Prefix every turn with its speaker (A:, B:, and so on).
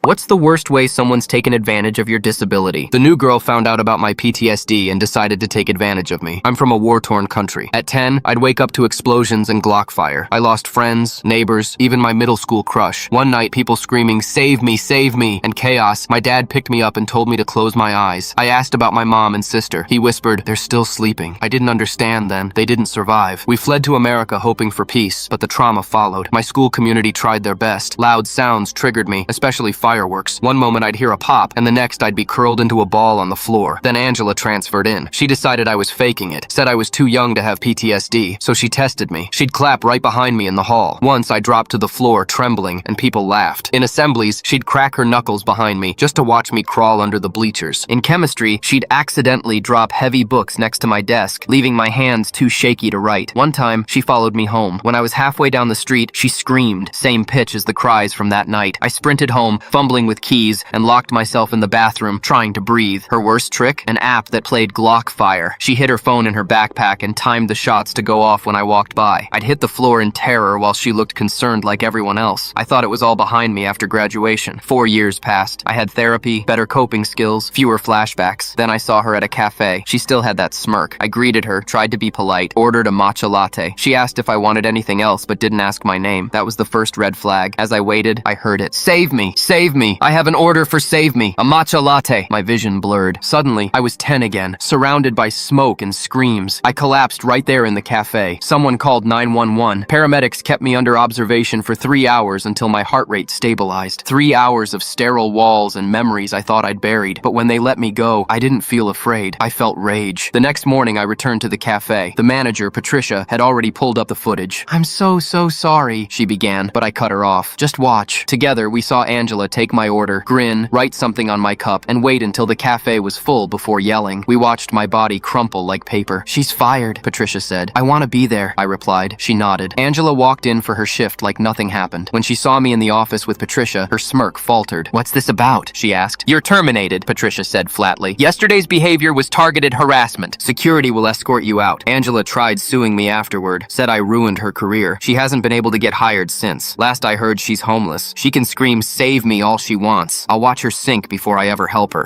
A: What's the worst way someone's taken advantage of your disability? The new girl found out about my PTSD and decided to take advantage of me. I'm from a war-torn country. At 10, I'd wake up to explosions and Glock fire. I lost friends, neighbors, even my middle school crush. One night, people screaming, save me, and chaos. My dad picked me up and told me to close my eyes. I asked about my mom and sister. He whispered, they're still sleeping. I didn't understand then. They didn't survive. We fled to America hoping for peace, but the trauma followed. My school community tried their best. Loud sounds triggered me, especially fireworks. One moment I'd hear a pop, and the next I'd be curled into a ball on the floor. Then Angela transferred in. She decided I was faking it, said I was too young to have PTSD, so she tested me. She'd clap right behind me in the hall. Once I dropped to the floor, trembling, and people laughed. In assemblies, she'd crack her knuckles behind me just to watch me crawl under the bleachers. In chemistry, she'd accidentally drop heavy books next to my desk, leaving my hands too shaky to write. One time, she followed me home. When I was halfway down the street, she screamed, same pitch as the cries from that night. I sprinted home, fumbling with keys, and locked myself in the bathroom, trying to breathe. Her worst trick? An app that played Glock fire. She hid her phone in her backpack and timed the shots to go off when I walked by. I'd hit the floor in terror while she looked concerned like everyone else. I thought it was all behind me after graduation. 4 years passed. I had therapy, better coping skills, fewer flashbacks. Then I saw her at a cafe. She still had that smirk. I greeted her, tried to be polite, ordered a matcha latte. She asked if I wanted anything else but didn't ask my name. That was the first red flag. As I waited, I heard it. Save me! Save me! I have an order for save me! A matcha latte! My vision blurred. Suddenly, I was 10 again, surrounded by smoke and screams. I collapsed right there in the cafe. Someone called 911. Paramedics kept me under observation for 3 hours until my heart rate stabilized. 3 hours of sterile walls and memories I thought I'd buried. But when they let me go, I didn't feel afraid. I felt rage. The next morning, I returned to the cafe. The manager, Patricia, had already pulled up the footage. I'm so sorry, she began, but I cut her off. Just watch. Together, we saw Angela take my order, grin, write something on my cup, and wait until the cafe was full before yelling. We watched my body crumple like paper. She's fired, Patricia said. I want to be there, I replied. She nodded. Angela walked in for her shift like nothing happened. When she saw me in the office with Patricia, her smirk faltered. What's this about? She asked. You're terminated, Patricia said flatly. Yesterday's behavior was targeted harassment. Security will escort you out. Angela tried suing me afterward, said I ruined her career. She hasn't been able to get hired since. Last I heard, she's homeless. She can scream, save me all she wants. I'll watch her sink before I ever help her.